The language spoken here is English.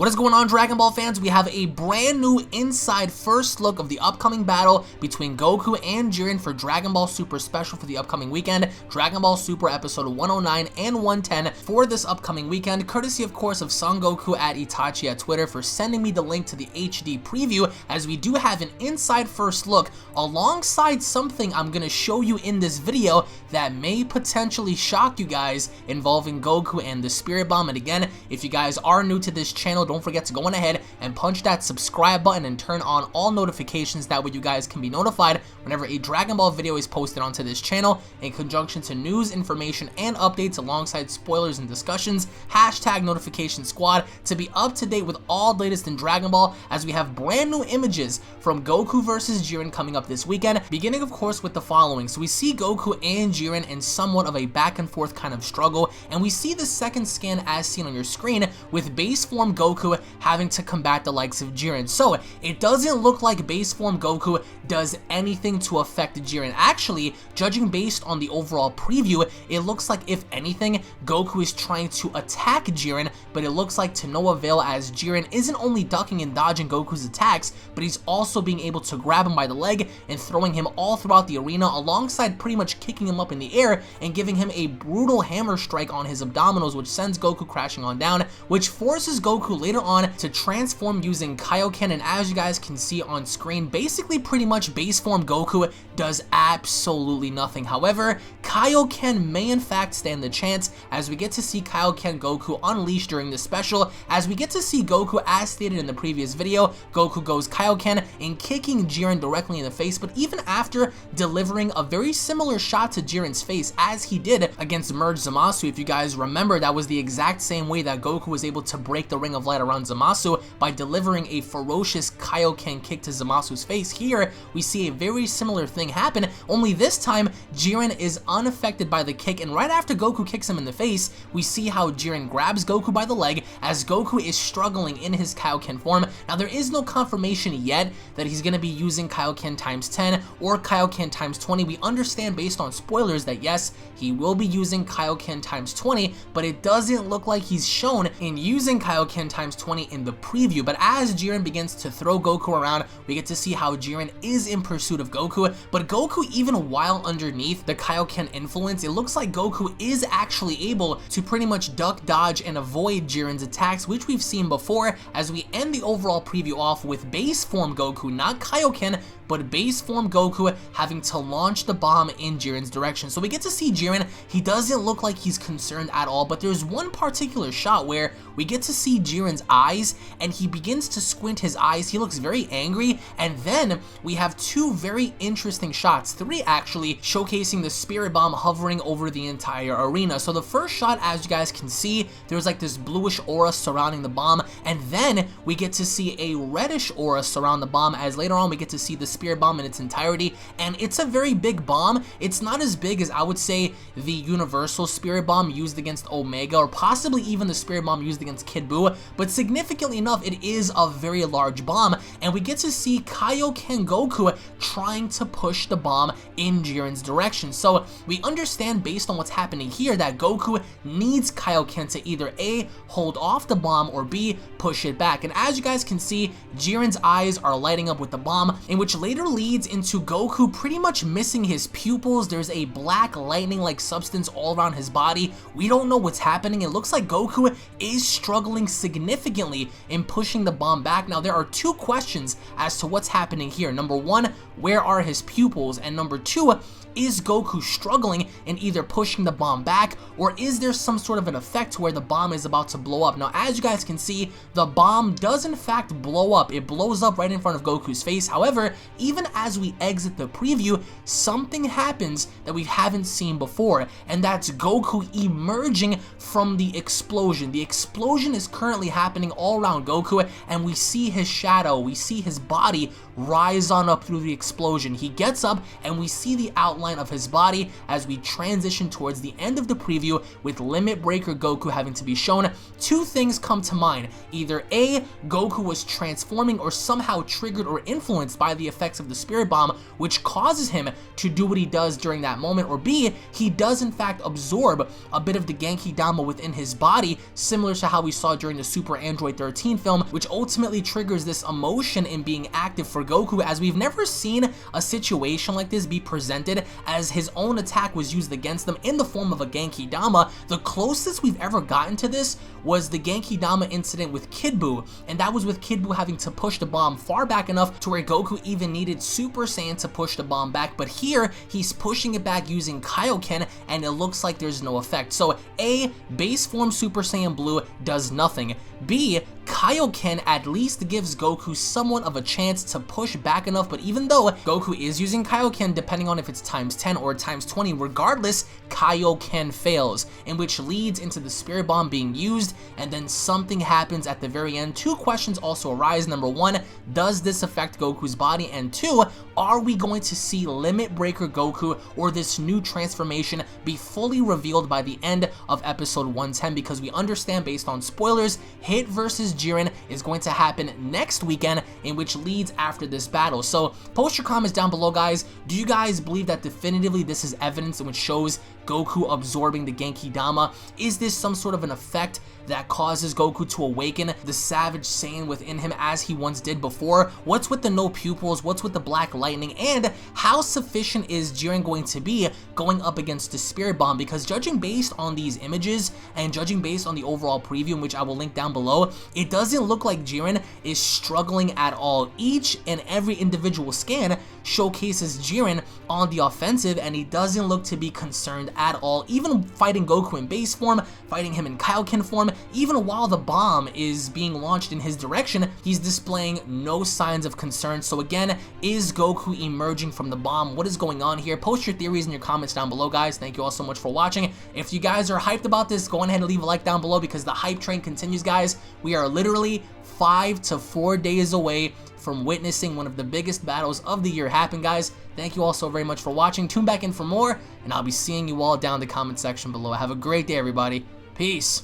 What is going on, Dragon Ball fans? We have a brand new inside first look of the upcoming battle between Goku and Jiren for Dragon Ball Super Special for the upcoming weekend. Dragon Ball Super episode 109 and 110 for this upcoming weekend, courtesy of course of Son Goku at Itachi at Twitter for sending me the link to the HD preview, as we do have an inside first look alongside something I'm going to show you in this video that may potentially shock you guys involving Goku and the Spirit Bomb. And again, if you guys are new to this channel, don't forget to go on ahead and punch that subscribe button and turn on all notifications. That way you guys can be notified whenever a Dragon Ball video is posted onto this channel, in conjunction to news, information, and updates alongside spoilers and discussions. Hashtag notification squad to be up to date with all latest in Dragon Ball, as we have brand new images from Goku versus Jiren coming up this weekend, beginning of course with the following. So we see Goku and Jiren in somewhat of a back and forth kind of struggle, and we see the second scan as seen on your screen with base form Goku having to combat the likes of Jiren. So it doesn't look like base form Goku does anything to affect Jiren. Actually, judging based on the overall preview, it looks like if anything, Goku is trying to attack Jiren, but it looks like to no avail, as Jiren isn't only ducking and dodging Goku's attacks, but he's also being able to grab him by the leg and throwing him all throughout the arena, alongside pretty much kicking him up in the air and giving him a brutal hammer strike on his abdominals, which sends Goku crashing on down, which forces Goku later on to transform using Kaioken. And as you guys can see on screen, basically pretty much base form Goku does absolutely nothing. However, Kaioken may in fact stand the chance, as we get to see Kaioken Goku unleashed during this special, as we get to see Goku, as stated in the previous video, Goku goes Kaioken and kicking Jiren directly in the face, but even after delivering a very similar shot to Jiren's face as he did against Merge Zamasu. If you guys remember, that was the exact same way that Goku was able to break the Ring of Light around Zamasu, by delivering a ferocious Kaioken kick to Zamasu's face. Here, we see a very similar thing happen, only this time Jiren is unaffected by the kick, and right after Goku kicks him in the face, we see how Jiren grabs Goku by the leg as Goku is struggling in his Kaioken form. Now, there is no confirmation yet that he's going to be using Kaioken times 10 or Kaioken times 20. We understand based on spoilers that yes, he will be using Kaioken times 20, but it doesn't look like he's shown in using Kaioken times 20 in the preview. But as Jiren begins to throw Goku around, we get to see how Jiren is in pursuit of Goku, but Goku, even while underneath the Kaioken influence, it looks like Goku is actually able to pretty much duck, dodge, and avoid Jiren's attacks, which we've seen before, as we end the overall preview off with base form Goku, not Kaioken, but base form Goku having to launch the bomb in Jiren's direction. So we get to see Jiren, he doesn't look like he's concerned at all, but there's one particular shot where we get to see Jiren's eyes, and he begins to squint his eyes. He looks very angry, and then we have two very interesting shots, three actually, showcasing the Spirit Bomb hovering over the entire arena. So the first shot, as you guys can see, there's like this bluish aura surrounding the bomb, and then we get to see a reddish aura surround the bomb, as later on we get to see the Spirit Bomb in its entirety, and it's a very big bomb. It's not as big as, I would say, the Universal Spirit Bomb used against Omega, or possibly even the Spirit Bomb used against Kid Buu, but significantly enough, it is a very large bomb, and we get to see Kaioken Goku trying to push the bomb in Jiren's direction. So we understand based on what's happening here that Goku needs Kaioken to either A, hold off the bomb, or B, push it back. And as you guys can see, Jiren's eyes are lighting up with the bomb, in which later leads into Goku pretty much missing his pupils. There's a black lightning-like substance all around his body. We don't know what's happening. It looks like Goku is struggling significantly in pushing the bomb back. Now, there are two questions as to what's happening here. Number one, where are his pupils? And number two, is Goku struggling in either pushing the bomb back, or is there some sort of an effect where the bomb is about to blow up? Now, as you guys can see, the bomb does in fact blow up. It blows up right in front of Goku's face. However, even as we exit the preview, something happens that we haven't seen before, and that's Goku emerging from the explosion. The explosion is currently happening all around Goku, and we see his shadow, we see his body rise on up through the explosion. He gets up, and we see the outline of his body as we transition towards the end of the preview with Limit Breaker Goku having to be shown. Two things come to mind. Either A, Goku was transforming or somehow triggered or influenced by the effects of the Spirit Bomb, which causes him to do what he does during that moment, or B, he does in fact absorb a bit of the Genki Dama within his body, similar to how we saw during the Super Super Android 13 film, which ultimately triggers this emotion in being active for Goku, as we've never seen a situation like this be presented, as his own attack was used against them in the form of a Genki Dama. The closest we've ever gotten to this was the Genki Dama incident with Kid Buu, and that was with Kid Buu having to push the bomb far back enough to where Goku even needed Super Saiyan to push the bomb back, but here he's pushing it back using Kaioken, and it looks like there's no effect. So A, base form Super Saiyan Blue does nothing. B, Kaioken at least gives Goku somewhat of a chance to push back enough, but even though Goku is using Kaioken, depending on if it's times 10 or times 20, regardless, Kaioken fails, in which leads into the Spirit Bomb being used, and then something happens at the very end. Two questions also arise. Number one, does this affect Goku's body? And two, are we going to see Limit Breaker Goku or this new transformation be fully revealed by the end of episode 110? Because we understand, based on spoilers, Hit versus Jiren is going to happen next weekend, in which leads after this battle. So post your comments down below, guys. Do you guys believe that definitively this is evidence in which shows Goku absorbing the Genki Dama? Is this some sort of an effect that causes Goku to awaken the Savage Saiyan within him as he once did before? What's with the no pupils? What's with the black lightning? And how sufficient is Jiren going to be going up against the Spirit Bomb? Because judging based on these images and judging based on the overall preview, which I will link down below, it doesn't look like Jiren is struggling at all. Each and every individual scan showcases Jiren on the offensive, and he doesn't look to be concerned at all. Even fighting Goku in base form, fighting him in Kaioken form, even while the bomb is being launched in his direction, he's displaying no signs of concern. So again, is Goku emerging from the bomb? What is going on here? Post your theories in your comments down below, guys. Thank you all so much for watching. If you guys are hyped about this, go ahead and leave a like down below, because the hype train continues, guys. We are literally 5 to 4 days away from witnessing one of the biggest battles of the year happen, guys. Thank you all so very much for watching. Tune back in for more, and I'll be seeing you all down in the comment section below. Have a great day, everybody. Peace.